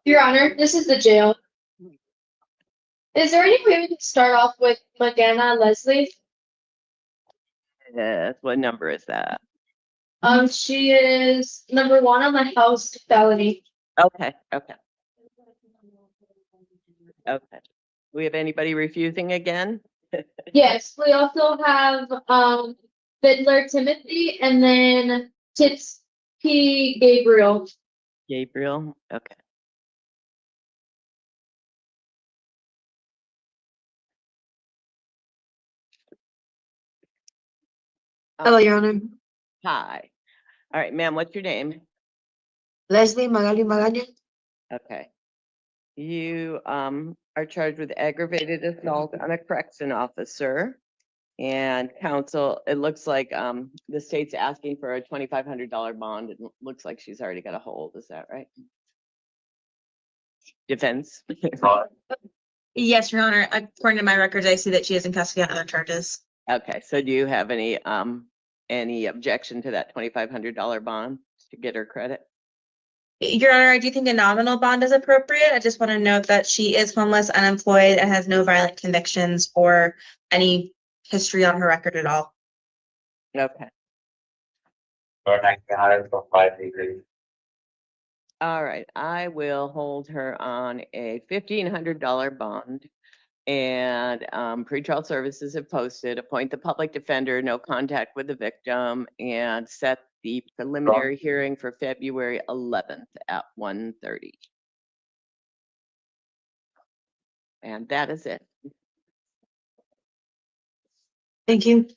Your Honor, this is the jail. Is there any way we can start off with McGanna Leslie? Yes, what number is that? She is number 1 on the house felony. Okay. We have anybody refusing again? Yes, we also have Fiddler Timothy and then Tips P. Gabriel. Gabriel, okay. Hello, Your Honor. Hi. All right, ma'am, what's your name? Leslie Magali Magaña. Okay. You are charged with aggravated assault on a correction officer. And counsel, it looks like the state's asking for a $2,500 bond. It looks like she's already got a hold. Is that right? Defense? Yes, Your Honor. According to my records, I see that she is in custody on other charges. Okay, so do you have any objection to that $2,500 bond to get her credit? Your Honor, I do think a nominal bond is appropriate. I just want to note that she is homeless, unemployed, and has no violent convictions or any history on her record at all. Okay. All right, I will hold her on a $1,500 bond. And pretrial services have posted, appoint the public defender, no contact with the victim, and set the preliminary hearing for February 11th at 1:30. And that is it. Thank you.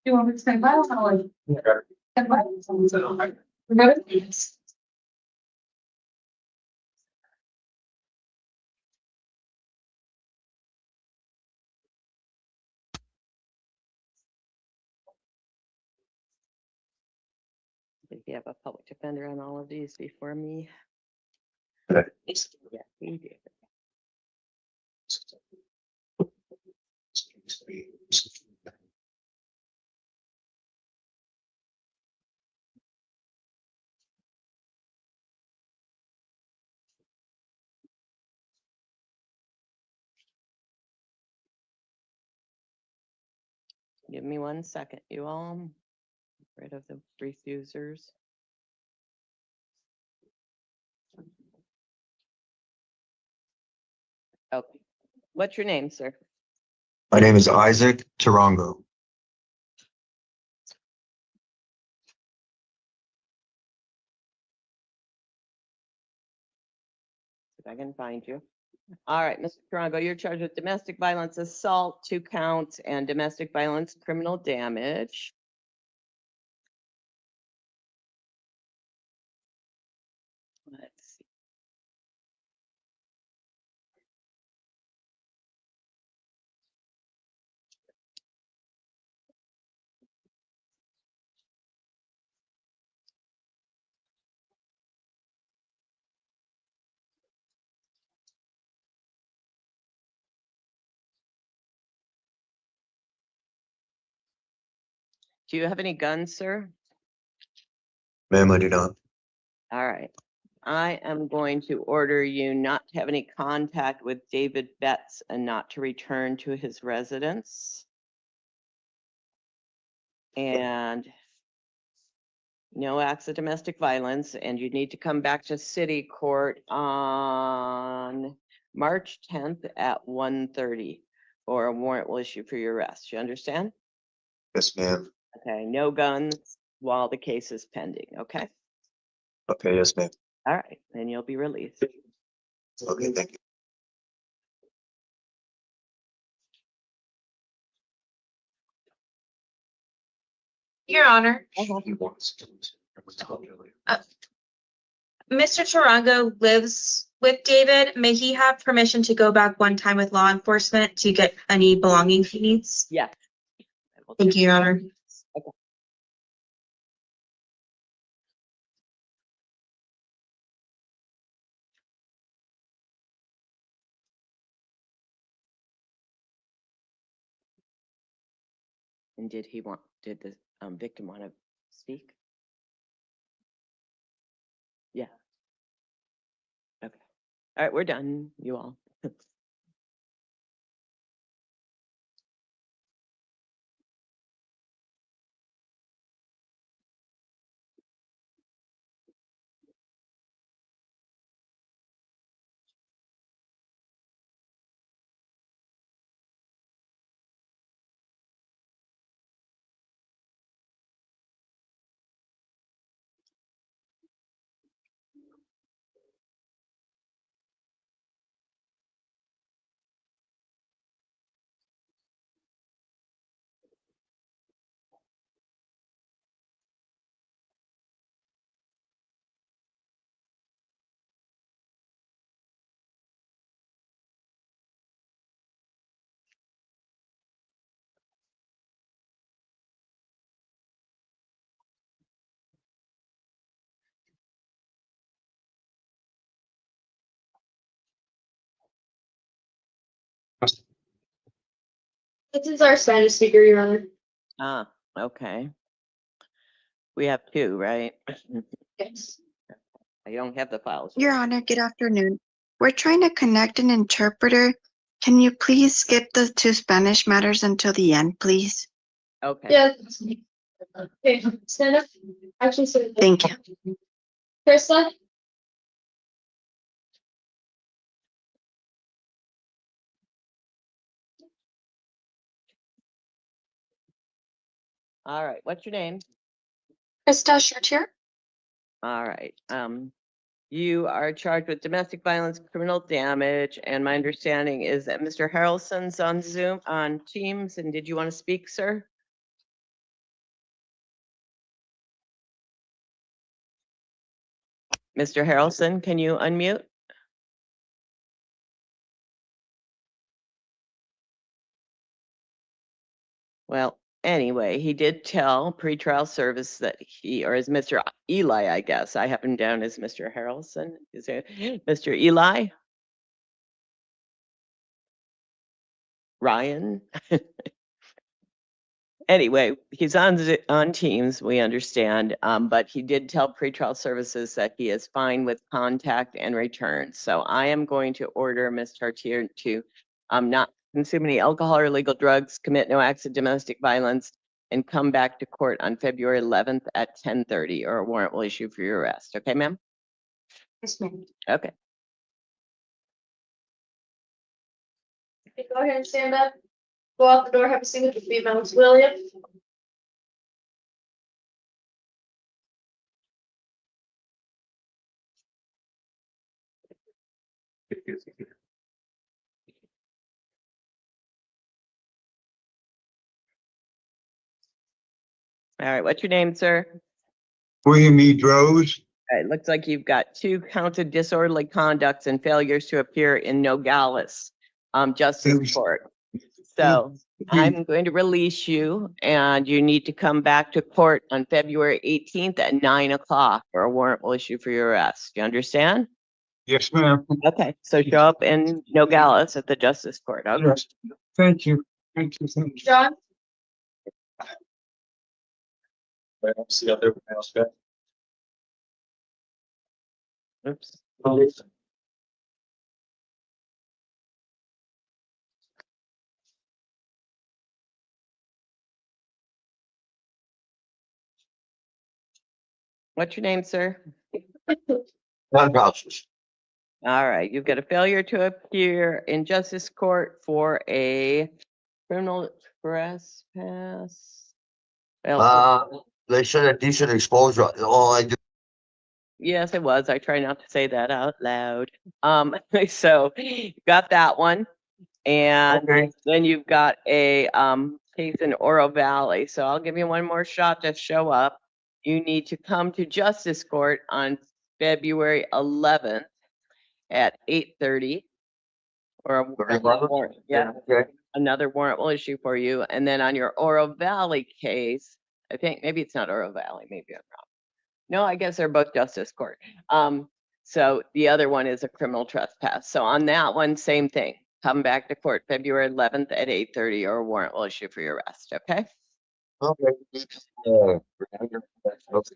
You want me to stand by or stand by? Did you have a public defender on all of these before me? Okay. Yeah, he did. Give me 1 second, you all. Get rid of the refusers. Okay. What's your name, sir? My name is Isaac Tarango. If I can find you. All right, Mr. Tarango, you're charged with domestic violence assault, 2 counts, and domestic violence criminal damage. Let's see. Do you have any guns, sir? Ma'am, I do not. All right. I am going to order you not to have any contact with David Betts and not to return to his residence. And no acts of domestic violence, and you need to come back to city court on March 10th at 1:30, or a warrant will issue for your arrest. You understand? Yes, ma'am. Okay, no guns while the case is pending, okay? Okay, yes, ma'am. All right, then you'll be released. Okay, thank you. Your Honor, Mr. Tarango lives with David. May he have permission to go back one time with law enforcement to get any belongings he needs? Yeah. Thank you, Your Honor. Okay. And did the victim want to speak? All right, we're done, you all. This is our Spanish speaker, Your Honor. Ah, okay. We have two, right? Yes. I don't have the files. Your Honor, good afternoon. We're trying to connect an interpreter. Can you please skip the two Spanish matters until the end, please? Okay. Yeah. Okay, stand up. Actually, stand up. Thank you. Krista? All right, what's your name? Krista Schertier? All right, you are charged with domestic violence, criminal damage, and my understanding is that Mr. Harrelson's on Zoom, on Teams, and did you want to speak, sir? Mr. Harrelson, can you unmute? Well, anyway, he did tell pretrial service that he, or is Mr. Eli, I guess, I have him down as Mr. Harrelson. Is it Mr. Eli? Ryan? Anyway, he's on Teams, we understand, but he did tell pretrial services that he is fine with contact and return. So I am going to order Ms. Chartier to not consume any alcohol or illegal drugs, commit no acts of domestic violence, and come back to court on February 11th at 10:30, or a warrant will issue for your arrest. Okay, ma'am? Yes, ma'am. Okay. Okay, go ahead and stand up. Go out the door, have a seat with the females. William? All right, what's your name, sir? William E. Droz. It looks like you've got 2 counted disorderly conducts and failures to appear in Nogales Justice Yes. Court. So I'm going to release you, and you need to come back to court on February 18th at 9 o'clock, or a warrant will issue for your arrest. You understand? Yes, ma'am. Okay, so show up in Nogales at the Justice Court. Okay. Yes. Thank you. Thank you. Thank you. John? See out there. Oops. What's your name, sir? John Rouses. All right, you've got a failure to appear in Justice Court for a criminal trespass. Well, They said a decent exposure. All I do. yes, it was. I try not to say that out loud. So you got that one. And Okay. then you've got a case in Oro Valley. So I'll give you one more shot to show up. You need to come to Justice Court on February 11th at 8:30. Or a February 11th? warrant, yeah, Okay. another warrant will issue for you. And then on your Oro Valley case, I think maybe it's not Oro Valley, maybe I'm wrong. No, I guess they're both Justice Court. So the other one is a criminal trespass. So on that one, same thing. Come back to court February 11th at 8:30, or a warrant will issue for your arrest, okay? Okay.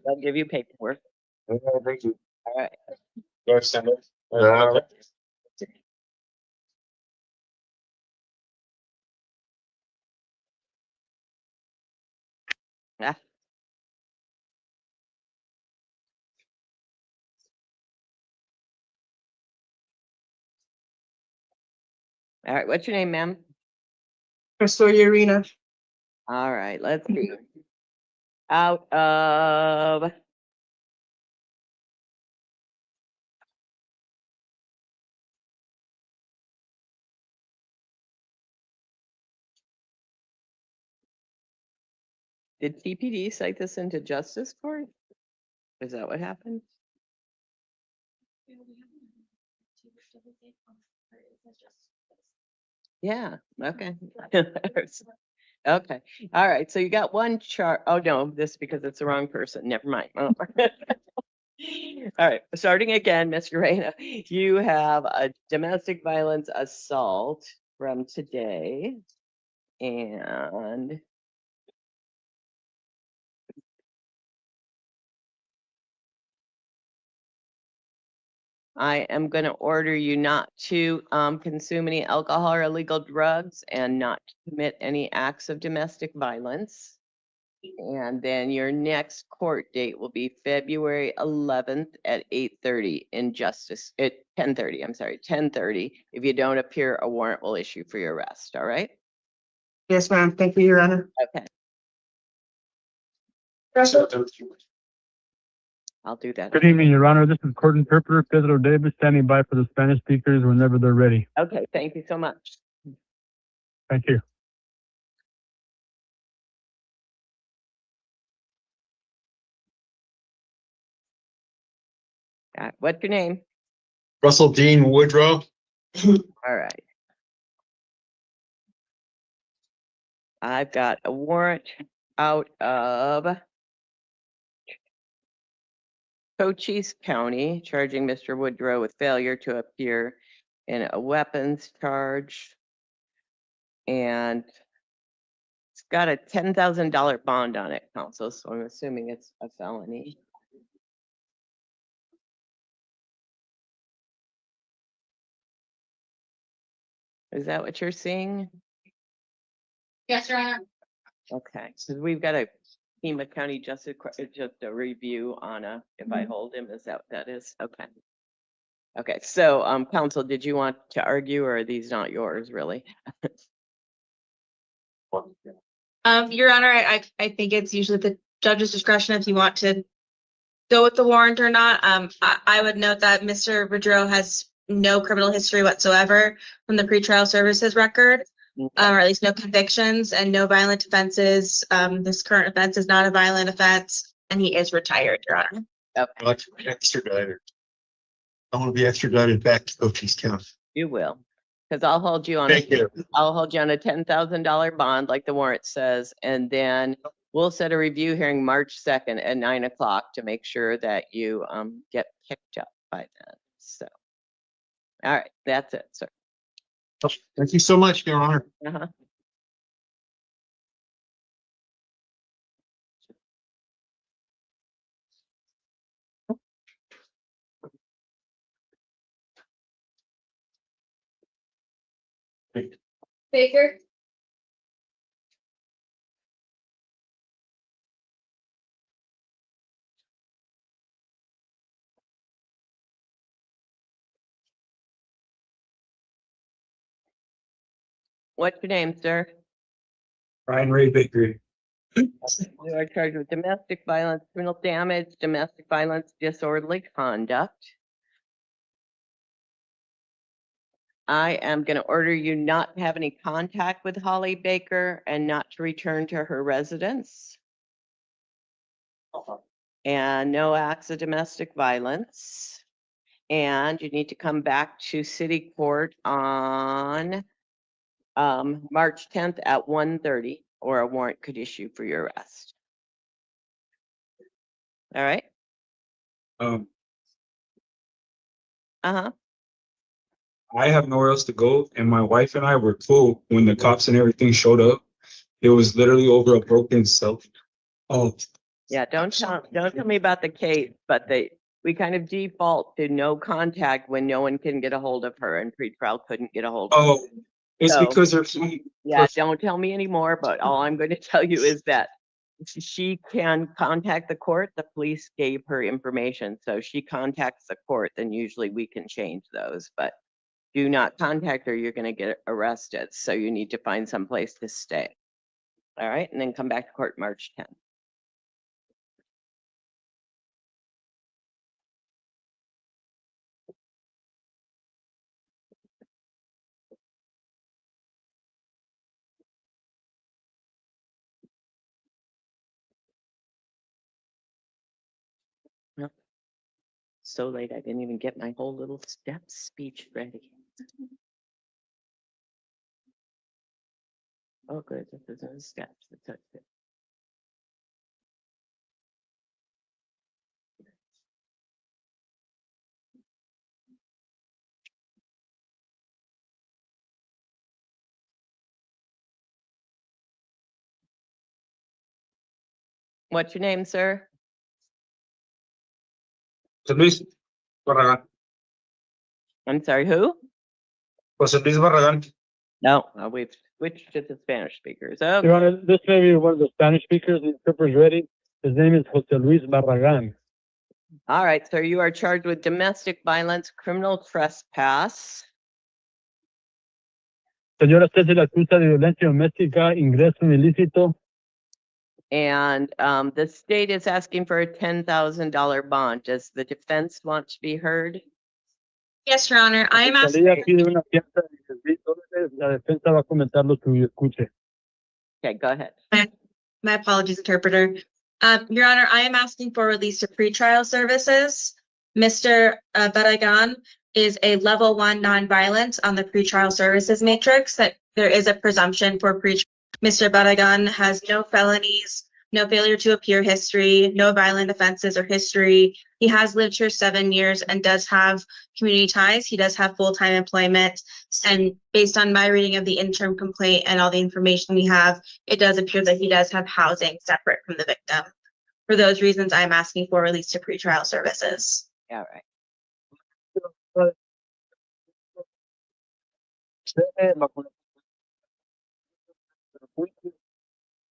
I'll give you paperwork. Thank you. All right. All right. All right, what's your name, ma'am? Crystal Urena. All right, let's see. Out of did TPD cite this into justice court? Is that what happened? Yeah, okay. Okay, all right, so you got one chart. Oh, no, this is because it's the wrong person. Never mind. Oh. All right, starting again, Mr. Reyna, you have a domestic violence assault from today. And I am going to order you not to consume any alcohol or illegal drugs and not to commit any acts of domestic violence. And then your next court date will be February 11th at 8:30 in justice, at 10:30, I'm sorry, 10:30. If you don't appear, a warrant will issue for your arrest, all right? Yes, ma'am. Thank you, Your Honor. Okay, Crystal. I'll do that. Good evening, Your Honor. This is court interpreter Pedro Davis standing by for the Spanish speakers whenever they're ready. Okay, thank you so much. Thank you. What's your name? Russell Dean Woodrow. All right. I've got a warrant out of Cochise County charging Mr. Woodrow with failure to appear in a weapons charge. And it's got a $10,000 bond on it, counsel, so I'm assuming it's a felony. Is that what you're seeing? Yes, Your Honor. Okay, so we've got a Pima County just a review on if I hold him, is that what that is? Okay. Okay, so counsel, did you want to argue or are these not yours really? Your Honor, I think it's usually the judge's discretion if you want to go with the warrant or not. I would note that Mr. Woodrow has no criminal history whatsoever from the pretrial services record, or at least no convictions and no violent offenses. This current offense is not a violent offense, and he is retired, Your Honor. Okay, Extradited. I want to be extradited back to Cochise County. you will, because I'll hold you on. Thank you. I'll hold you on a $10,000 bond like the warrant says, and then we'll set a review hearing March 2nd at 9 o'clock to make sure that you get picked up by then. So, all right, that's it, sir. Thank you so much, Your Honor. Uh-huh. Baker. What's your name, sir? Ryan Ray Bakery. You are charged with domestic violence, criminal damage, domestic violence, disorderly conduct. I am going to order you not to have any contact with Holly Baker and not to return to her residence. And no acts of domestic violence. And you need to come back to city court on March 10th at 1:30, or a warrant could issue for your arrest. All right? Uh-huh. I have nowhere else to go, and my wife and I were cool when the cops and everything showed up. It was literally over a broken cell. Oh, Yeah, don't tell me about the case, but we kind of default to no contact when no one can get a hold of her, and pretrial couldn't get a hold of her. oh, it's So- because there's Yeah, don't tell me anymore, but all I'm going to tell you is that she can contact the court. The police gave her information, so she contacts the court, then usually we can change those, but Do not contact her, you're gonna get arrested, so you need to find some place to stay. All right, and then come back to court March 10th. So late, I didn't even get my whole little step speech ready. Oh, good, this isn't steps, it's a step. What's your name, sir? José Luis Barragán. I'm sorry, who? José Luis Barragán. No, we've switched to the Spanish speakers. Your Okay, Honor, this may be one of the Spanish speakers. The interpreter's ready. His name is Jose Luis Barragan. all right, sir, you are charged with domestic violence, criminal trespass. Señora, usted se le acusa de violencia doméstica, ingreso ilícito. And the state is asking for a $10,000 bond. Does the defense want to be heard? Yes, Your Honor, I am La asking. fiscalía pide una fianza de $10,000. La defensa va a comentar lo que escuche. Okay, go ahead. My apologies, interpreter. Your Honor, I am asking for release to pretrial services. Mr. Barragan is a level 1 nonviolent on the pretrial services matrix that there is a presumption for Mr. Barragan has no felonies, no failure to appear history, no violent offenses or history. He has lived here 7 years and does have community ties. He does have full-time employment. And based on my reading of the interim complaint and all the information we have, it does appear that he does have housing separate from the victim. For those reasons, I'm asking for release to pretrial services. All right.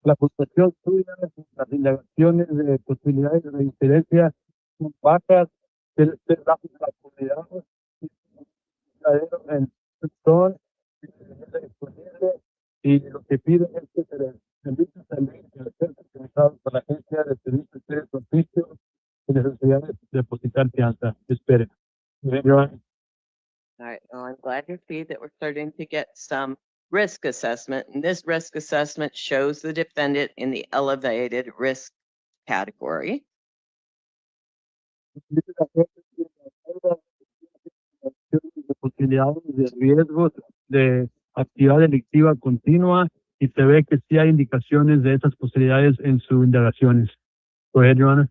La acusación suya, las indagaciones de posibilidades de reincidencia son bajas, el bajo de la comunidad, en son disponible y lo que piden es que se les envíe también el ser supervisado por la agencia de servicios de oficio sin necesidad de depositar fianza. Espere. All right, well, I'm glad to see that we're starting to get some risk assessment. And this risk assessment shows the defendant in the elevated risk category. De posibilidades de riesgos de actividad delictiva continua y se ve que sí hay indicaciones de esas posibilidades en sus indagaciones. Go ahead, Your Honor.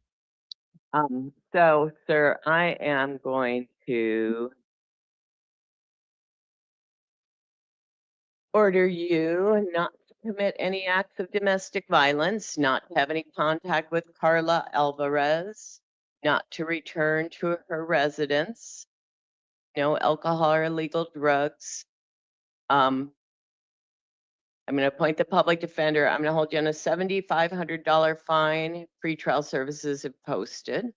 So, sir, I am going to order you not to commit any acts of domestic violence, not to have any contact with Carla Alvarez, not to return to her residence, no alcohol or illegal drugs. I'm going to appoint the public defender. I'm going to hold you on a $7,500 fine. Pretrial services have posted.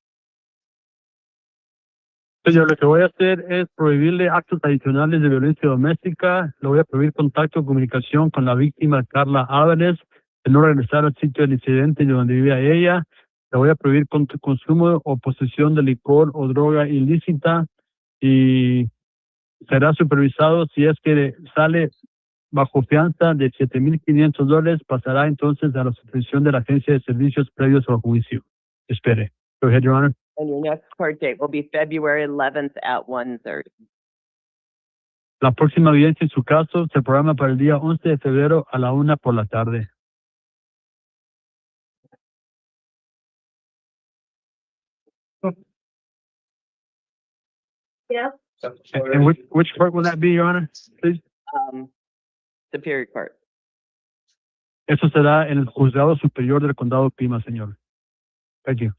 Señor, lo que voy a hacer es prohibirle actos adicionales de violencia doméstica. Le voy a prohibir contacto o comunicación con la víctima Carla Álvarez, de no regresar al sitio del incidente de donde vivía ella. Le voy a prohibir consumo o posesión de licor o droga ilícita y será supervisado si es que sale bajo fianza de $7,500. Pasará entonces a la supervisión de la agencia de servicios previos al juicio. Espere. Go ahead, Your Honor. And your next court date will be February 11th at 1:30. La próxima audiencia en su caso se programa para el día 11 de febrero a la 1 por la tarde. Yeah. And which court will that be, Your Honor? Please. Superior Court. Eso será en el Juzgado Superior del Condado Pima, señor. Thank you.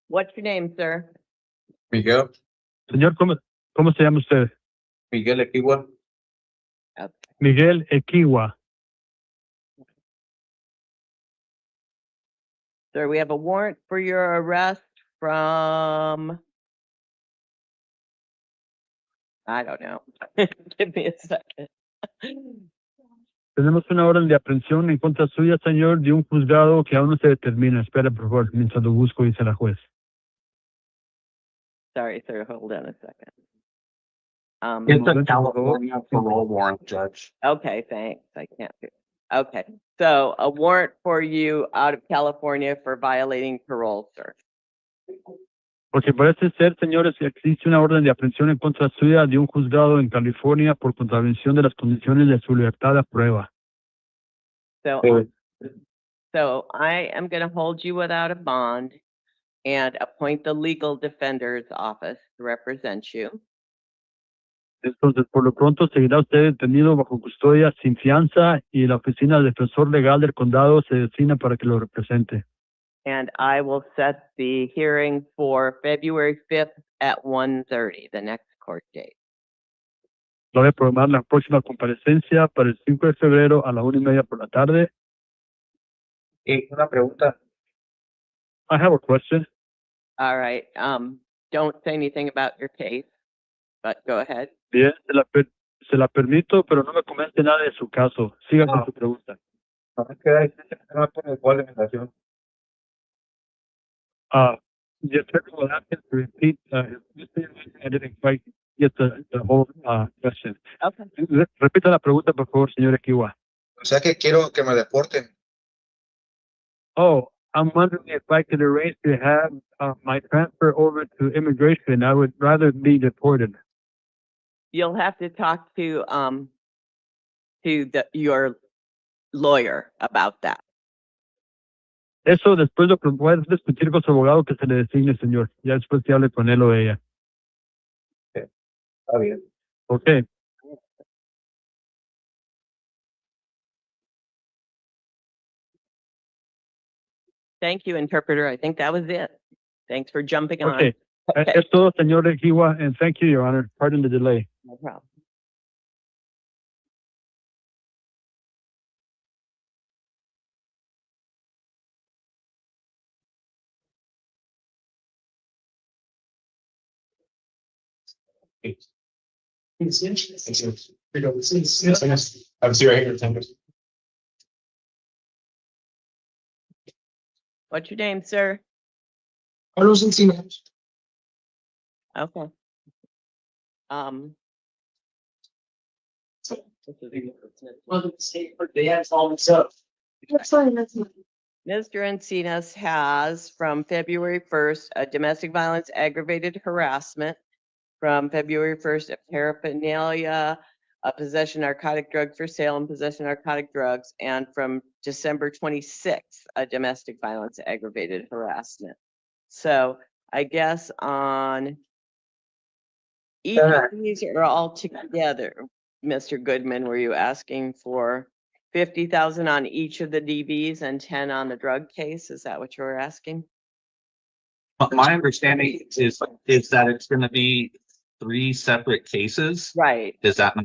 What's your name, sir? Miguel, Señor, ¿cómo se llama usted? Miguel Equigua. Miguel Equigua. Sir, we have a warrant for your arrest from, I don't know. Give me a second. Tenemos una orden de aprehensión en contra suya, señor, de un juzgado que aún no se determina. Espera, por favor, mientras lo busco, dice la juez. Sorry, sir, hold on a second. It's a California parole warrant, Judge. Okay, thanks. I can't do it. Okay, so a warrant for you out of California for violating parole, sir. Porque parece ser, señores, que existe una orden de aprehensión en contra suya de un juzgado en California por contravención de las condiciones de su libertad a prueba. So, so I am going to hold you without a bond and appoint the legal defender's office to represent you. Entonces, por lo pronto, seguirá usted detenido bajo custodia sin fianza y la oficina del defensor legal del condado se designa para que lo represente. And I will set the hearing for February 5th at 1:30, the next court date. Voy a programar la próxima comparecencia para el 5 de febrero a las 1:30 por la tarde. Una pregunta. I have a question. All right, don't say anything about your case, but go ahead. Bien, se la permito, pero no me comente nada de su caso. Siga con su pregunta. The attorney will ask him to repeat I didn't quite get the whole question. Okay. Repita la pregunta, por favor, señor Equiwa. O sea que quiero que me deporten. Oh, I'm wondering if I could arrange to have my transfer over to immigration. I would rather be deported. You'll have to talk to your lawyer about that. Eso después lo puede discutir con su abogado que se le designe, señor. Ya después que hable con él o ella. Está bien. Okay. Thank you, interpreter. I think that was it. Thanks for jumping on. Okay. Okay. Es todo, señor Equiwa, and thank you, Your Honor. Pardon the delay. No problem. I'm serious. What's your name, sir? Carlos Encinas. Okay. That's fine, that's fine. Mr. Encinas has from February 1st, a domestic violence aggravated harassment. From February 1st, a paraphernalia, a possession narcotic drug for sale and possession narcotic drugs. And from December 26th, a domestic violence aggravated harassment. So I guess on each of these are all together, Mr. Goodman, were you asking for 50,000 on each of the DVs and 10 on the drug case? Is that what you were asking? My understanding is that it's going to be 3 separate cases. Right. Is that?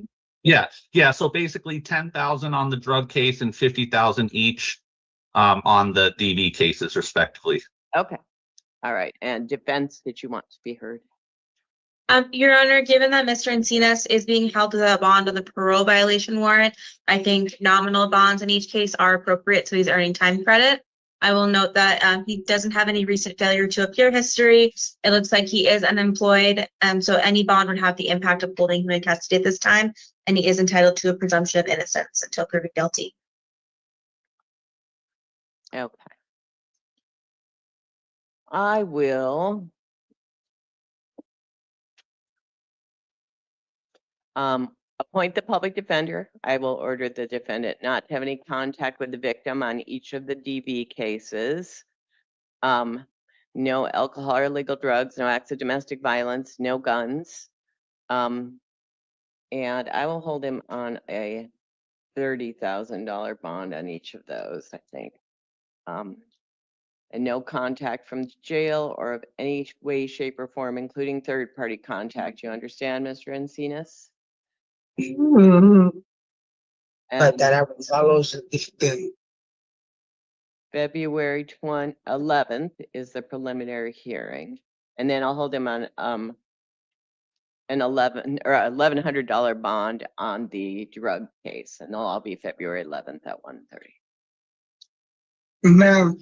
Yeah. So basically 10,000 on the drug case and 50,000 each on the DV cases respectively. Okay. All right. And defense, did you want to be heard? Your Honor, given that Mr. Encinas is being held without bond on the parole violation warrant, I think nominal bonds in each case are appropriate, so he's earning time credit. I will note that he doesn't have any recent failure to appear history. It looks like he is unemployed, so any bond would have the impact of holding him in custody at this time, and he is entitled to a presumption of innocence until proven guilty. Okay. I will appoint the public defender. I will order the defendant not to have any contact with the victim on each of the DV cases. No alcohol or illegal drugs, no acts of domestic violence, no guns. And I will hold him on a $30,000 bond on each of those, I think. And no contact from jail or of any way, shape, or form, including third-party contact. You understand, Mr. Encinas? But And that I will follow the February 11th is the preliminary hearing. And then I'll hold him on an $1,100 bond on the drug case, and they'll all be February 11th at 1:30. Ma'am,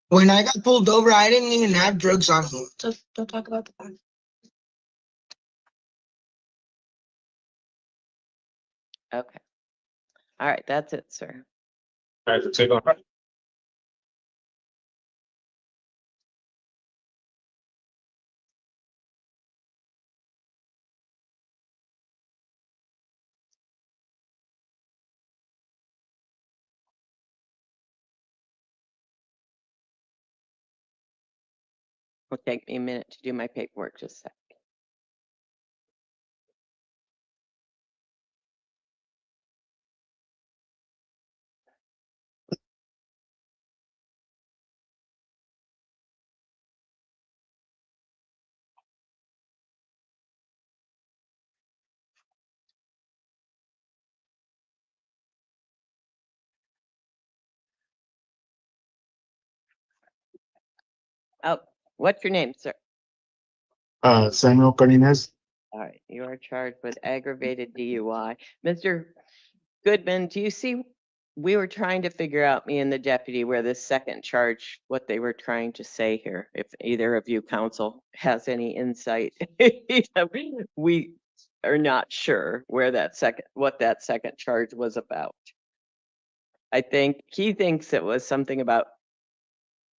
when I got pulled over, I didn't even have drugs on me. So don't talk about the fact. Okay. All right, that's it, sir. I have to take on. It'll take me a minute to do my paperwork, just a sec. Oh, what's your name, sir? Samuel Cardenas. All right, you are charged with aggravated DUI. Mr. Goodman, do you see, we were trying to figure out, me and the deputy, where this second charge, what they were trying to say here. If either of you counsel has any insight. We are not sure where what that second charge was about. I think he thinks it was something about,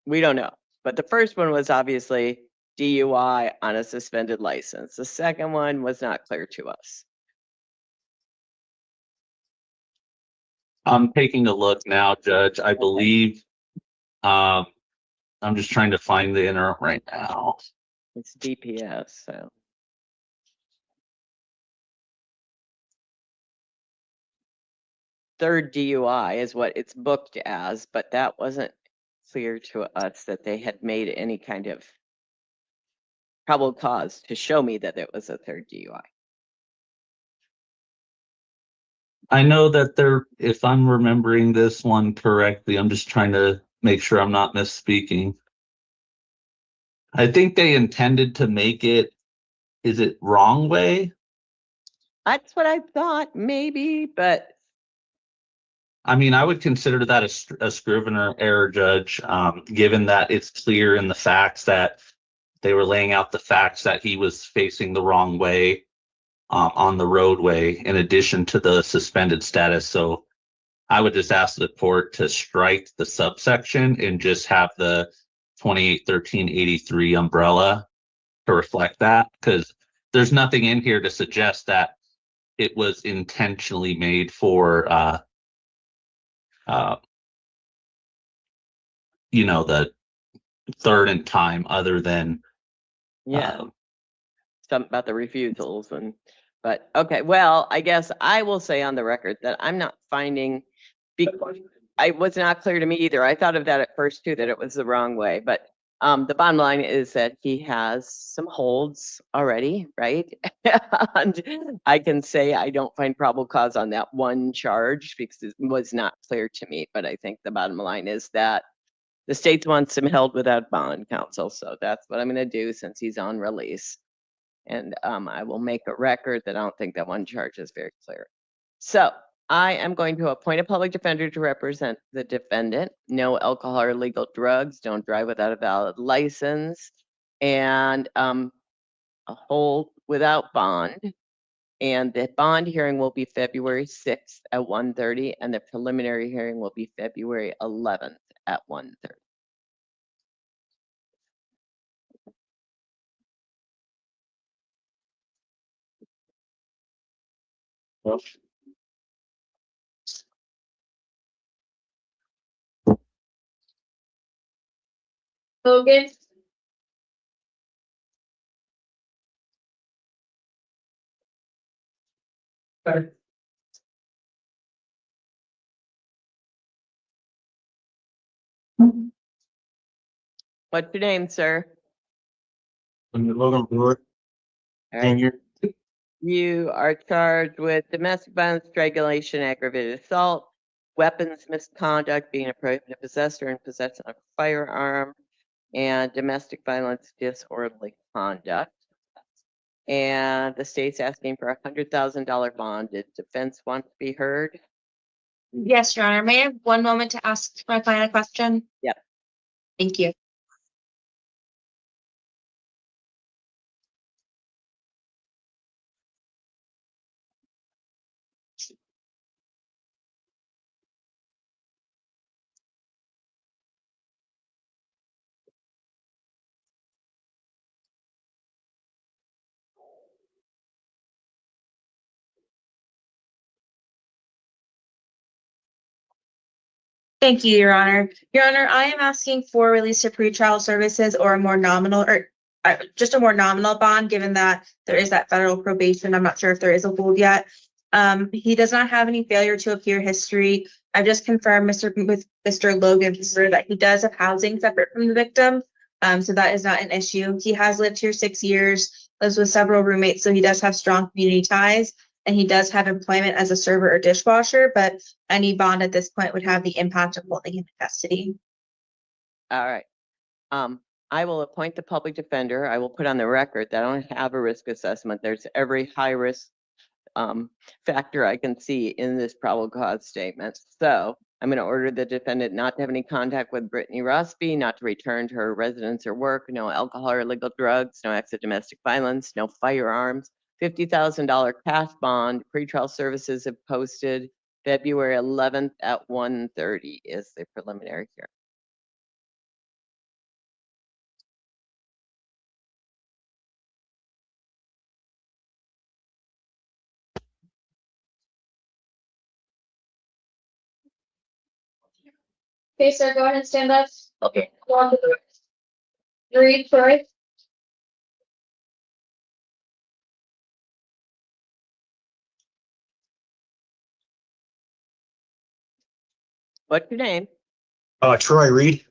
we don't know. But the first one was obviously DUI on a suspended license. The second one was not clear to us. I'm taking a look now, Judge. I believe, I'm just trying to find the interim right now. It's DPS, so. Third DUI is what it's booked as, but that wasn't clear to us that they had made any kind of probable cause to show me that it was a third DUI. I know that if I'm remembering this one correctly, I'm just trying to make sure I'm not misspeaking. I think they intended to make it, is it wrong way? That's what I thought, maybe, but I mean, I would consider that a Scrivener error, Judge, given that it's clear in the facts that they were laying out the facts that he was facing the wrong way on the roadway, in addition to the suspended status. So I would just ask the court to strike the subsection and just have the 281383 umbrella to reflect that, because there's nothing in here to suggest that it was intentionally made for the third and time, other than yeah, something about the refusals but okay, well, I guess I will say on the record that I'm not finding, it was not clear to me either. I thought of that at first too, that it was the wrong way, but the bottom line is that he has some holds already, right? And I can say I don't find probable cause on that one charge because it was not clear to me, but I think the bottom line is that the state wants him held without bond, counsel, so that's what I'm gonna do since he's on release. And I will make a record that I don't think that one charge is very clear. So I am going to appoint a public defender to represent the defendant. No alcohol or illegal drugs, don't drive without a valid license, and a hold without bond. And the bond hearing will be February 6th at 1:30, and the preliminary hearing will be February 11th at 1:30. Logan, What's your name, sir? Logan Brewer. All right. Junior. You are charged with domestic violence, strangulation, aggravated assault, weapons misconduct, being a prohibited possessor and possession of a firearm, and domestic violence disorderly conduct. And the state's asking for $100,000 bond. Did defense want to be heard? Yes, Your Honor. May I have one moment to ask my client a question? Yep. Thank you. Thank you, Your Honor. Your Honor, I am asking for release to pretrial services or a more nominal or just a more nominal bond, given that there is that federal probation. I'm not sure if there is a hold yet. He does not have any failure to appear history. I've just confirmed with Mr. Logan that he does have housing separate from the victim. So that is not an issue. He has lived here 6 years, lives with several roommates, so he does have strong community ties. And he does have employment as a server or dishwasher, but any bond at this point would have the impact of holding him in custody. All right. I will appoint the public defender. I will put on the record that I don't have a risk assessment. There's every high risk factor I can see in this probable cause statement. So I'm going to order the defendant not to have any contact with Brittany Rossby, not to return to her residence or work, no alcohol or illegal drugs, no acts of domestic violence, no firearms, $50,000 cash bond. Pretrial services have posted February 11th at 1:30 is the preliminary hearing. Okay, sir, go ahead and stand up. Okay. Read first. What's your name? Troy Reed.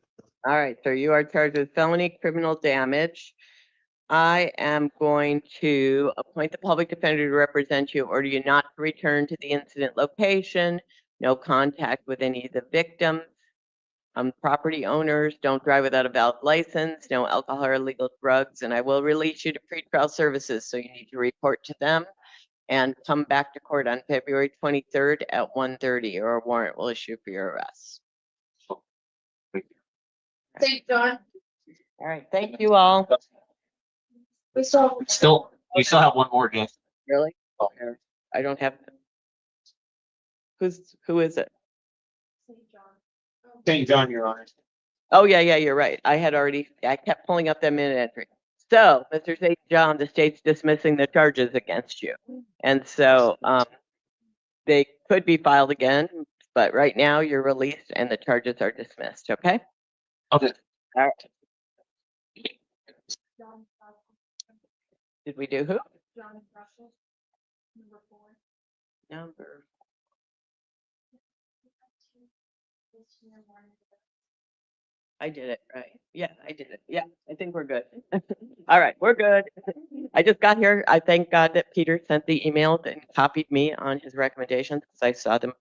All right, so you are charged with felony criminal damage. I am going to appoint the public defender to represent you, order you not to return to the incident location, no contact with any of the victims. Property owners, don't drive without a valid license, no alcohol or illegal drugs, and I will release you to pretrial services, so you need to report to them and come back to court on February 23rd at 1:30, or a warrant will issue for your arrest. Thank you, John. All right, thank you all. We still. You still have one more, Jeff. Really? I don't have. Who is it? St. John, Your Honor. Oh, yeah, you're right. I kept pulling up that minute entry. So, Mr. St. John, the state's dismissing the charges against you. And so, they could be filed again, but right now you're released and the charges are dismissed, okay? Okay. All right. Did we do who? Number. I did it, right? Yeah, I did it. Yeah, I think we're good. All right, we're good. I just got here. I thank God that Peter sent the email and copied me on his recommendations because I saw them